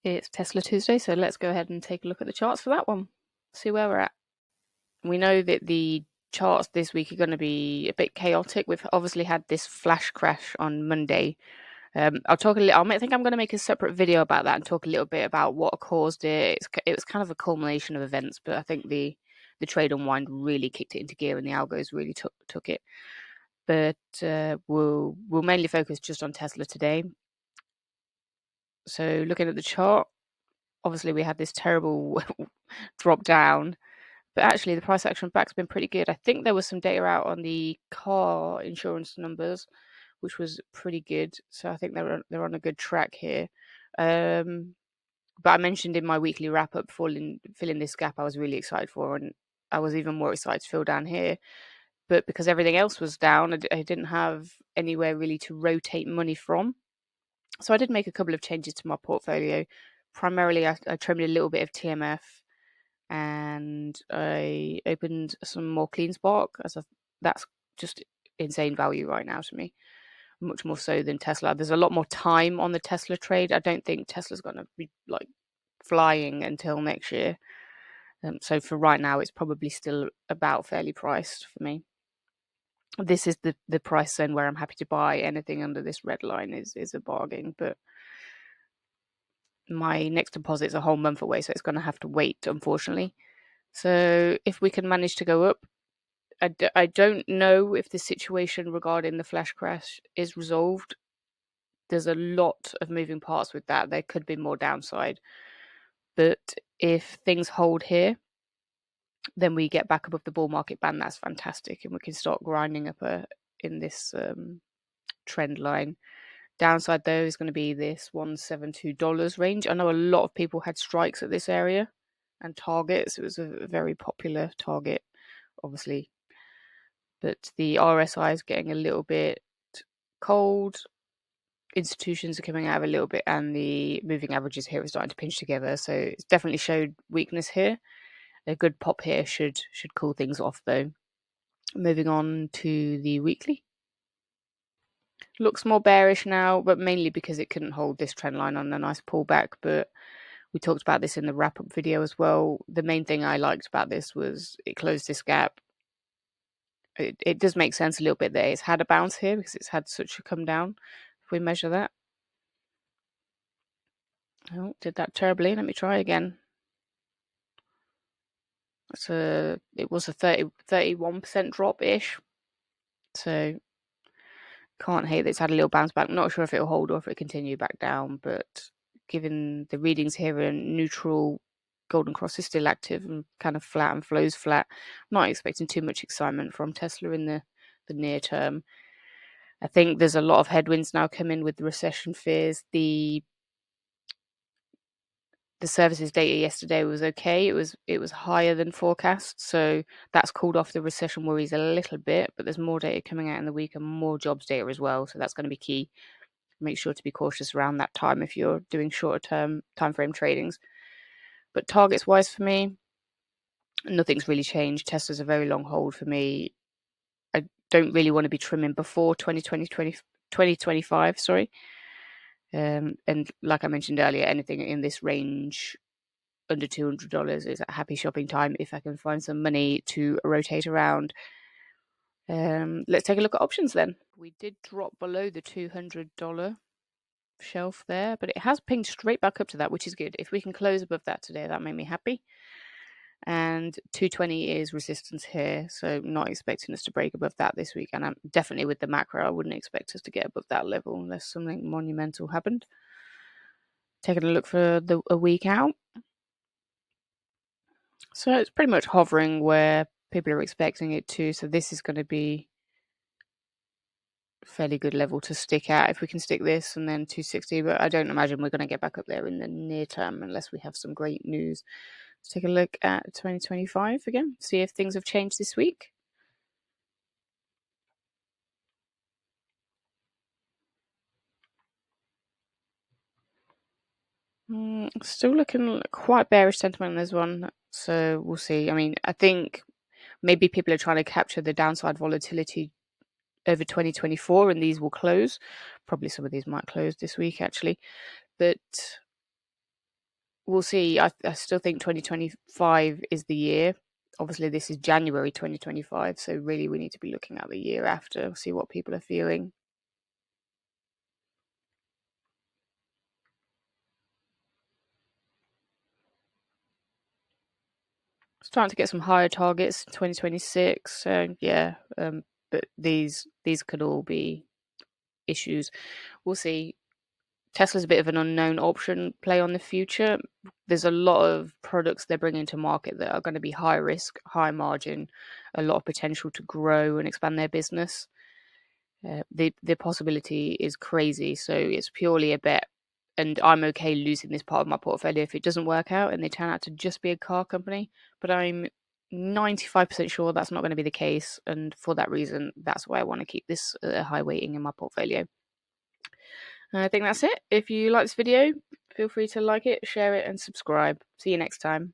It's Tesla Tuesday, so let's go ahead and take a look at the charts for that one. See where we're at. We know that the charts this week are going to be a bit chaotic. We've obviously had this flash crash on Monday. I'll talk a little. I think I'm going to make a separate video about that and talk a little bit about what caused it. It was kind of a culmination of events, but I think the trade unwind really kicked it into gear, and the algos really took it. But we'll mainly focus just on Tesla today. So looking at the chart, obviously we had this terrible drop down, but actually the price action back's been pretty good. I think there was some data out on the car insurance numbers, which was pretty good. So I think they're on a good track here. But I mentioned in my weekly wrap up filling this gap, I was really excited for, and I was even more excited to fill down here. But because everything else was down, I didn't have anywhere really to rotate money from. So I did make a couple of changes to my portfolio. Primarily, I trimmed a little bit of TMF, and I opened some more clean spark that's just insane value right now to me, much more so than Tesla. There's a lot more time on the Tesla trade. I don't think Tesla's going to be like flying until next year. So for right now, it's probably still about fairly priced for me. This is the price zone where I'm happy to buy. Anything under this red line is a bargain, but my next deposit is a whole month away, so it's going to have to wait, unfortunately. So if we can manage to go up, I don't know if the situation regarding the flash crash is resolved. There's a lot of moving parts with that. There could be more downside. But if things hold here, then we get back above the bull market band. That's fantastic. And we can start grinding up in this trend line. Downside, though, is going to be this $172 range. I know a lot of people had strikes at this area and targets. It was a very popular target, obviously. But the RSI is getting a little bit cold. Institutions are coming out of a little bit, and the moving averages here are starting to pinch together. So it's definitely showed weakness here. A good pop here should cool things off, though. Moving on to the weekly. Looks more bearish now, but mainly because it couldn't hold this trend line on a nice pullback. But we talked about this in the wrap-up video as well. The main thing I liked about this was it closed this gap. It does make sense a little bit that it's had a bounce here because it's had such a come down. If we measure that. Oh, did that terribly. Let me try again. It was a 31% drop-ish. So can't hate that it's had a little bounce back. Not sure if it'll hold or if it'll continue back down, but given the readings here are neutral, golden cross is still active and kind of flat and flows flat. I'm not expecting too much excitement from Tesla in the near term. I think there's a lot of headwinds now coming with the recession fears. The services data yesterday was okay. It was higher than forecast, so that's cooled off the recession worries a little bit. But there's more data coming out in the week and more jobs data as well, so that's going to be key. Make sure to be cautious around that time if you're doing shorter term time frame tradings. But targets wise for me, nothing's really changed. Tesla's a very long hold for me. I don't really want to be trimming before 2025. Sorry. And like I mentioned earlier, anything in this range under $200 is a happy shopping time if I can find some money to rotate around. Let's take a look at options then. We did drop below the $200 shelf there, but it has pinged straight back up to that, which is good. If we can close above that today, that made me happy. And 220 is resistance here, so not expecting us to break above that this week. And I'm definitely with the macro, I wouldn't expect us to get above that level unless something monumental happened. Taking a look for a week out. So it's pretty much hovering where people are expecting it to. So this is going to be a fairly good level to stick at if we can stick this and then 260. But I don't imagine we're going to get back up there in the near term unless we have some great news. Let's take a look at 2025 again, see if things have changed this week. Still looking quite bearish sentiment on this one, so we'll see. I mean, I think maybe people are trying to capture the downside volatility over 2024, and these will close. Probably some of these might close this week, actually. But we'll see. I still think 2025 is the year. Obviously, this is January 2025, so really we need to be looking at the year after, see what people are feeling. Starting to get some higher targets in 2026. So yeah, but these could all be issues. We'll see. Tesla's a bit of an unknown option play on the future. There's a lot of products they're bringing to market that are going to be high risk, high margin, a lot of potential to grow and expand their business. The possibility is crazy, so it's purely a bet. And I'm okay losing this part of my portfolio if it doesn't work out and they turn out to just be a car company. But I'm 95% sure that's not going to be the case. And for that reason, that's why I want to keep this high weighting in my portfolio. And I think that's it. If you like this video, feel free to like it, share it, and subscribe. See you next time.